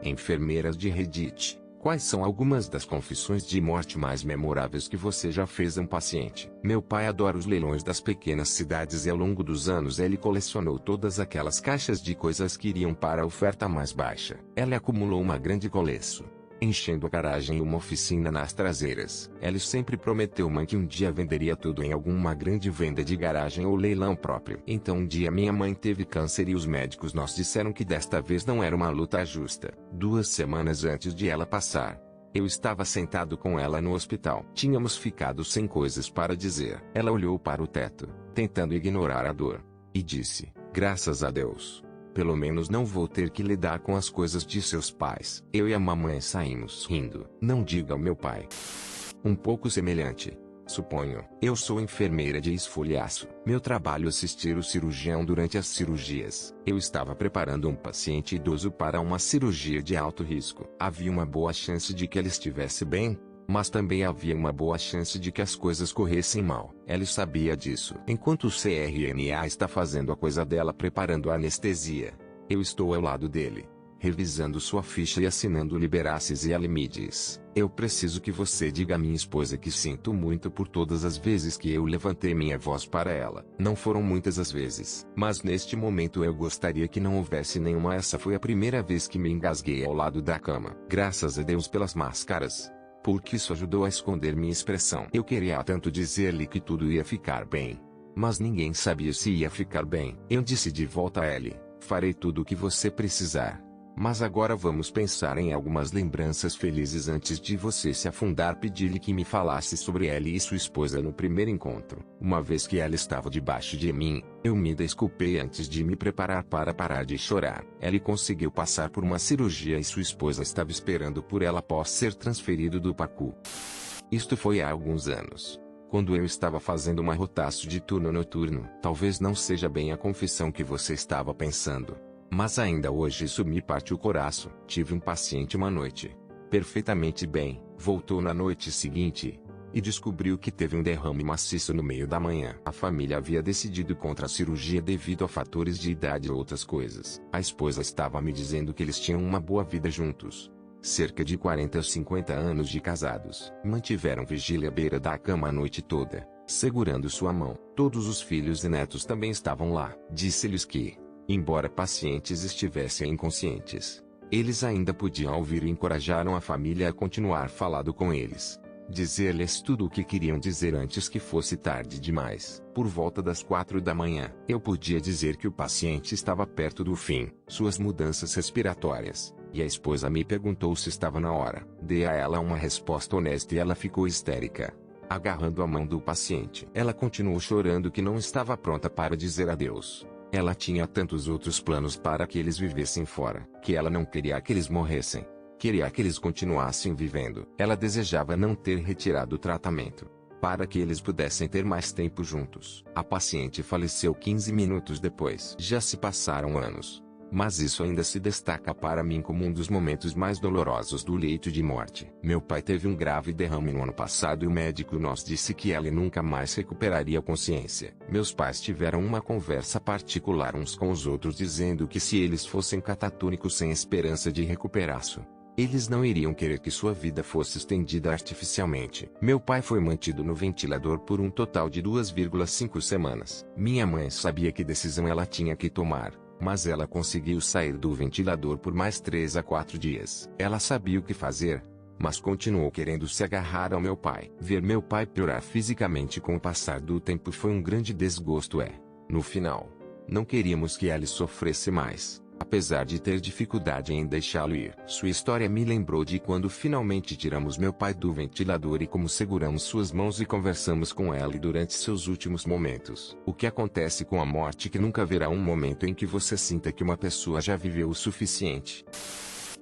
Enfermeiras de Reddit, quais são algumas das confissões de morte mais memoráveis que você já fez a um paciente? Meu pai adora os leilões das pequenas cidades e ao longo dos anos ele colecionou todas aquelas caixas de coisas que iriam para a oferta mais baixa. Ele acumulou uma grande coleção, enchendo a garagem e uma oficina nas traseiras. Ele sempre prometeu mãe que um dia venderia tudo em alguma grande venda de garagem ou leilão próprio. Então um dia minha mãe teve câncer e os médicos nos disseram que desta vez não era uma luta justa. 2 semanas antes de ela passar, eu estava sentado com ela no hospital. Tínhamos ficado sem coisas para dizer. Ela olhou para o teto, tentando ignorar a dor, e disse: "Graças a Deus. Pelo menos não vou ter que lidar com as coisas de seus pais." Eu e a mamãe saímos rindo. Não diga ao meu pai. Um pouco semelhante, suponho. Eu sou enfermeira de esfoliaço. Meu trabalho é assistir o cirurgião durante as cirurgias. Eu estava preparando um paciente idoso para uma cirurgia de alto risco. Havia uma boa chance de que ele estivesse bem, mas também havia uma boa chance de que as coisas corressem mal. Ele sabia disso. Enquanto o CRNA está fazendo a coisa dela preparando a anestesia, eu estou ao lado dele, revisando sua ficha e assinando liberaces e ele me diz: "Eu preciso que você diga à minha esposa que sinto muito por todas as vezes que eu levantei minha voz para ela." Não foram muitas as vezes, mas neste momento eu gostaria que não houvesse nenhuma. Essa foi a primeira vez que me engasguei ao lado da cama. Graças a Deus pelas máscaras, porque isso ajudou a esconder minha expressão. Eu queria tanto dizer-lhe que tudo ia ficar bem, mas ninguém sabia se ia ficar bem. Eu disse de volta a ele: "Farei tudo o que você precisar. Mas agora vamos pensar em algumas lembranças felizes antes de você se afundar." Pedi-lhe que me falasse sobre ele e sua esposa no primeiro encontro. Uma vez que ela estava debaixo de mim, eu me desculpei antes de me preparar para parar de chorar. Ele conseguiu passar por uma cirurgia e sua esposa estava esperando por ela após ser transferido do PACU. Isto foi há alguns anos, quando eu estava fazendo uma rotação de turno noturno. Talvez não seja bem a confissão que você estava pensando, mas ainda hoje isso me parte o coração. Tive um paciente uma noite, perfeitamente bem, voltou na noite seguinte, e descobriu que teve um derrame maciço no meio da manhã. A família havia decidido contra a cirurgia devido a fatores de idade e outras coisas. A esposa estava me dizendo que eles tinham uma boa vida juntos. Cerca de 40 ou 50 anos de casados. Mantiveram vigília à beira da cama a noite toda, segurando sua mão. Todos os filhos e netos também estavam lá. Disse-lhes que, embora pacientes estivessem inconscientes, eles ainda podiam ouvir e encorajaram a família a continuar falando com eles. Dizer-lhes tudo o que queriam dizer antes que fosse tarde demais. Por volta das 4 da manhã, eu podia dizer que o paciente estava perto do fim, suas mudanças respiratórias, e a esposa me perguntou se estava na hora. Dei a ela uma resposta honesta e ela ficou histérica, agarrando a mão do paciente. Ela continuou chorando que não estava pronta para dizer adeus. Ela tinha tantos outros planos para que eles vivessem fora, que ela não queria que eles morressem. Queria que eles continuassem vivendo. Ela desejava não ter retirado o tratamento, para que eles pudessem ter mais tempo juntos. A paciente faleceu 15 minutos depois. Já se passaram anos, mas isso ainda se destaca para mim como um dos momentos mais dolorosos do leito de morte. Meu pai teve um grave derrame no ano passado e o médico nos disse que ele nunca mais recuperaria a consciência. Meus pais tiveram uma conversa particular uns com os outros dizendo que se eles fossem catatônicos sem esperança de recuperar-se, eles não iriam querer que sua vida fosse estendida artificialmente. Meu pai foi mantido no ventilador por um total de 2,5 semanas. Minha mãe sabia que decisão ela tinha que tomar, mas ela conseguiu sair do ventilador por mais 3 a 4 dias. Ela sabia o que fazer, mas continuou querendo se agarrar ao meu pai. Ver meu pai piorar fisicamente com o passar do tempo foi um grande desgosto. No final, não queríamos que ele sofresse mais, apesar de ter dificuldade em deixá-lo ir. Sua história me lembrou de quando finalmente tiramos meu pai do ventilador e como seguramos suas mãos e conversamos com ele durante seus últimos momentos. O que acontece com a morte que nunca haverá um momento em que você sinta que uma pessoa já viveu o suficiente.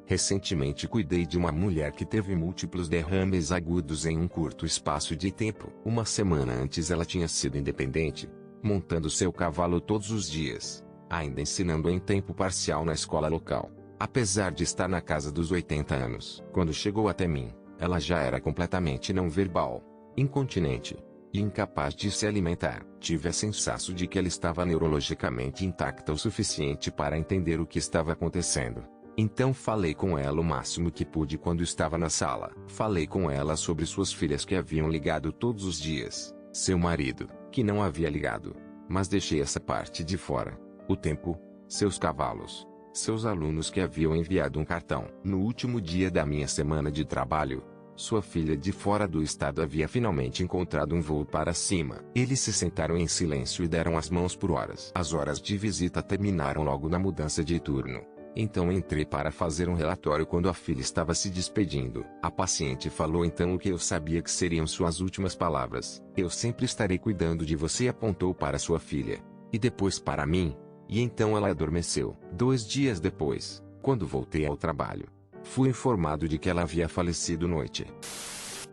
Recentemente cuidei de uma mulher que teve múltiplos derrames agudos em um curto espaço de tempo. Uma semana antes ela tinha sido independente, montando seu cavalo todos os dias, ainda ensinando em tempo parcial na escola local, apesar de estar na casa dos 80 anos. Quando chegou até mim, ela já era completamente não verbal, incontinente, e incapaz de se alimentar. Tive a sensação de que ela estava neurologicamente intacta o suficiente para entender o que estava acontecendo. Então falei com ela o máximo que pude quando estava na sala. Falei com ela sobre suas filhas que haviam ligado todos os dias, seu marido, que não havia ligado, mas deixei essa parte de fora. O tempo, seus cavalos, seus alunos que haviam enviado um cartão. No último dia da minha semana de trabalho, sua filha de fora do estado havia finalmente encontrado um voo para cima. Eles se sentaram em silêncio e deram as mãos por horas. As horas de visita terminaram logo na mudança de turno. Então entrei para fazer um relatório quando a filha estava se despedindo. A paciente falou então o que eu sabia que seriam suas últimas palavras. Eu sempre estarei cuidando de você, apontou para sua filha. E depois para mim. E então ela adormeceu. 2 dias depois, quando voltei ao trabalho, fui informado de que ela havia falecido noite.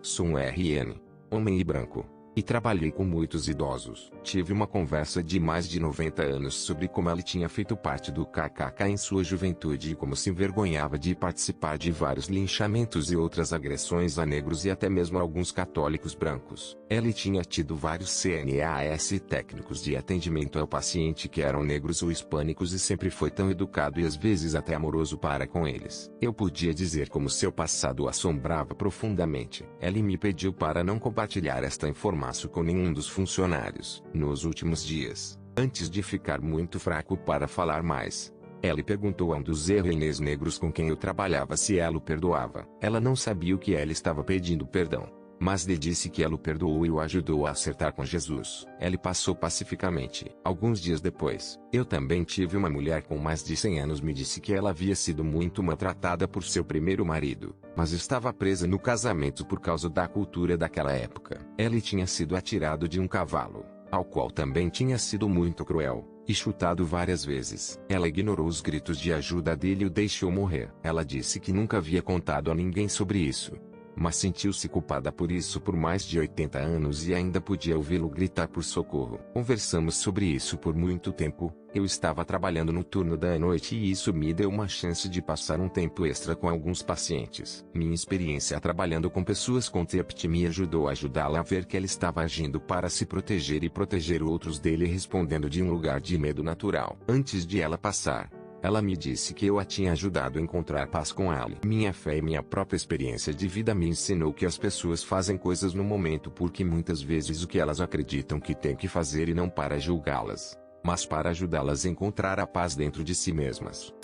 Sou um RN, homem e branco, e trabalhei com muitos idosos. Tive uma conversa de mais de 90 anos sobre como ela tinha feito parte do KKK em sua juventude e como se envergonhava de participar de vários linchamentos e outras agressões a negros e até mesmo alguns católicos brancos. Ela tinha tido vários CNAS técnicos de atendimento ao paciente que eram negros ou hispânicos e sempre foi tão educado e às vezes até amoroso para com eles. Eu podia dizer como seu passado o assombrava profundamente. Ela me pediu para não compartilhar esta informação com nenhum dos funcionários. Nos últimos dias, antes de ficar muito fraco para falar mais, ela perguntou a um dos RNs negros com quem eu trabalhava se ela o perdoava. Ela não sabia o que ela estava pedindo perdão, mas lhe disse que ela o perdoou e o ajudou a acertar com Jesus. Ela passou pacificamente. Alguns dias depois, eu também tive uma mulher com mais de 100 anos me disse que ela havia sido muito maltratada por seu primeiro marido, mas estava presa no casamento por causa da cultura daquela época. Ela tinha sido atirado de um cavalo, ao qual também tinha sido muito cruel, e chutado várias vezes. Ela ignorou os gritos de ajuda dele e o deixou morrer. Ela disse que nunca havia contado a ninguém sobre isso, mas sentiu-se culpada por isso por mais de 80 anos e ainda podia ouvi-lo gritar por socorro. Conversamos sobre isso por muito tempo. Eu estava trabalhando no turno da noite e isso me deu uma chance de passar um tempo extra com alguns pacientes. Minha experiência trabalhando com pessoas com TEPT me ajudou a ajudá-la a ver que ela estava agindo para se proteger e proteger outros dele, respondendo de um lugar de medo natural. Antes de ela passar, ela me disse que eu a tinha ajudado a encontrar paz com ela. Minha fé e minha própria experiência de vida me ensinou que as pessoas fazem coisas no momento porque muitas vezes o que elas acreditam que têm que fazer e não para julgá-las, mas para ajudá-las a encontrar a paz dentro de si mesmas.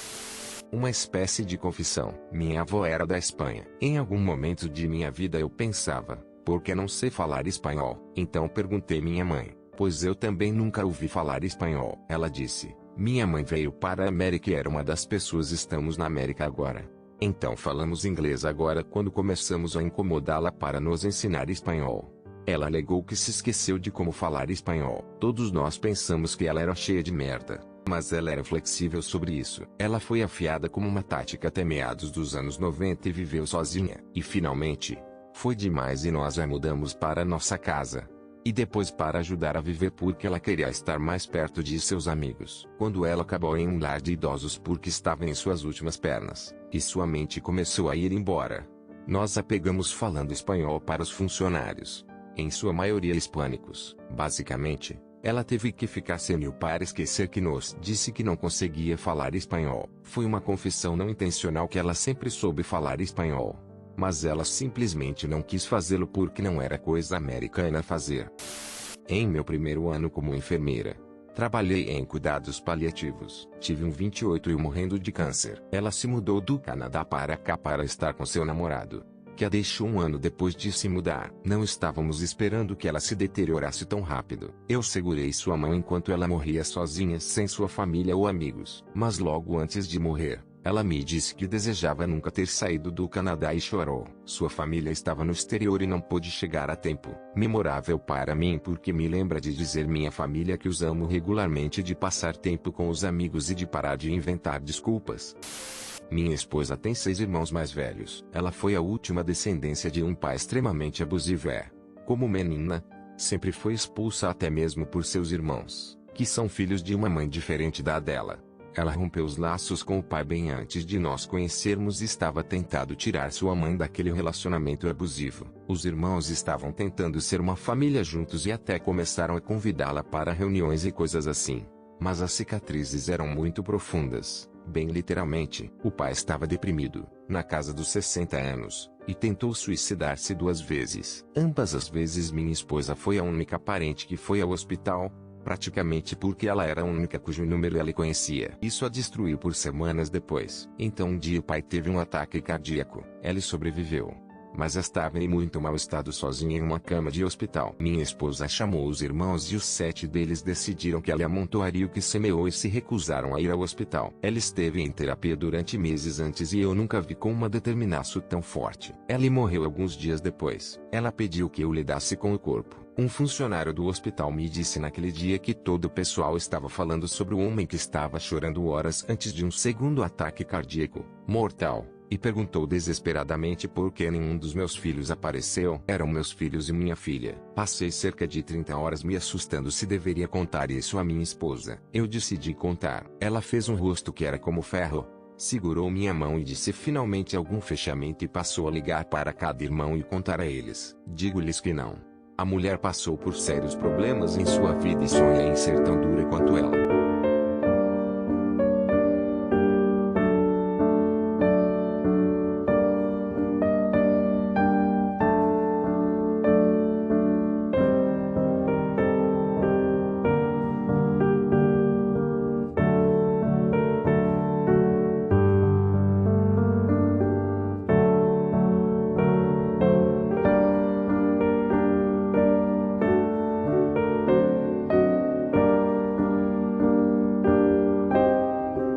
Uma espécie de confissão. Minha avó era da Espanha. Em algum momento de minha vida eu pensava, por que não sei falar espanhol? Então perguntei minha mãe, pois eu também nunca ouvi falar espanhol. Ela disse: minha mãe veio para a América e era uma das pessoas. Estamos na América agora. Então falamos inglês agora quando começamos a incomodá-la para nos ensinar espanhol. Ela alegou que se esqueceu de como falar espanhol. Todos nós pensamos que ela era cheia de merda, mas ela era flexível sobre isso. Ela foi afiada como uma tática até meados dos anos 90 e viveu sozinha. E finalmente, foi demais e nós a mudamos para nossa casa. E depois para ajudar a viver porque ela queria estar mais perto de seus amigos. Quando ela acabou em um lar de idosos porque estava em suas últimas pernas, e sua mente começou a ir embora, nós a pegamos falando espanhol para os funcionários, em sua maioria hispânicos. Basicamente, ela teve que ficar senil para esquecer que nos disse que não conseguia falar espanhol. Foi uma confissão não intencional que ela sempre soube falar espanhol, mas ela simplesmente não quis fazê-lo porque não era coisa americana fazer. Em meu primeiro ano como enfermeira, trabalhei em cuidados paliativos. Tive um 28 e morrendo de câncer. Ela se mudou do Canadá para cá para estar com seu namorado, que a deixou um ano depois de se mudar. Não estávamos esperando que ela se deteriorasse tão rápido. Eu segurei sua mão enquanto ela morria sozinha sem sua família ou amigos. Mas logo antes de morrer, ela me disse que desejava nunca ter saído do Canadá e chorou. Sua família estava no exterior e não pôde chegar a tempo. Memorável para mim porque me lembra de dizer minha família que os amo regularmente, de passar tempo com os amigos e de parar de inventar desculpas. Minha esposa tem 6 irmãos mais velhos. Ela foi a última descendência de um pai extremamente abusivo. Como menina, sempre foi expulsa até mesmo por seus irmãos, que são filhos de uma mãe diferente da dela. Ela rompeu os laços com o pai bem antes de nós conhecermos e estava tentando tirar sua mãe daquele relacionamento abusivo. Os irmãos estavam tentando ser uma família juntos e até começaram a convidá-la para reuniões e coisas assim. mas as cicatrizes eram muito profundas. Bem literalmente, o pai estava deprimido, na casa dos 60 anos, e tentou suicidar-se 2 vezes. Ambas as vezes minha esposa foi a única parente que foi ao hospital, praticamente porque ela era a única cujo número ela conhecia. Isso a destruiu por semanas depois. Então um dia o pai teve um ataque cardíaco. Ela sobreviveu, mas estava em muito mau estado sozinha em uma cama de hospital. Minha esposa chamou os irmãos e os 7 deles decidiram que ela amontoaria o que semeou e se recusaram a ir ao hospital. Ela esteve em terapia durante meses antes e eu nunca vi com uma determinação tão forte. Ela morreu alguns dias depois. Ela pediu que eu lidasse com o corpo. Um funcionário do hospital me disse naquele dia que todo o pessoal estava falando sobre o homem que estava chorando horas antes de um segundo ataque cardíaco, mortal. E perguntou desesperadamente por que nenhum dos meus filhos apareceu. Eram meus filhos e minha filha. Passei cerca de 30 horas me assustando se deveria contar isso à minha esposa. Eu decidi contar. Ela fez um rosto que era como ferro, segurou minha mão e disse finalmente algum fechamento e passou a ligar para cada irmão e contar a eles. Digo-lhes que não. A mulher passou por sérios problemas em sua vida e sonha em ser tão dura quanto ela.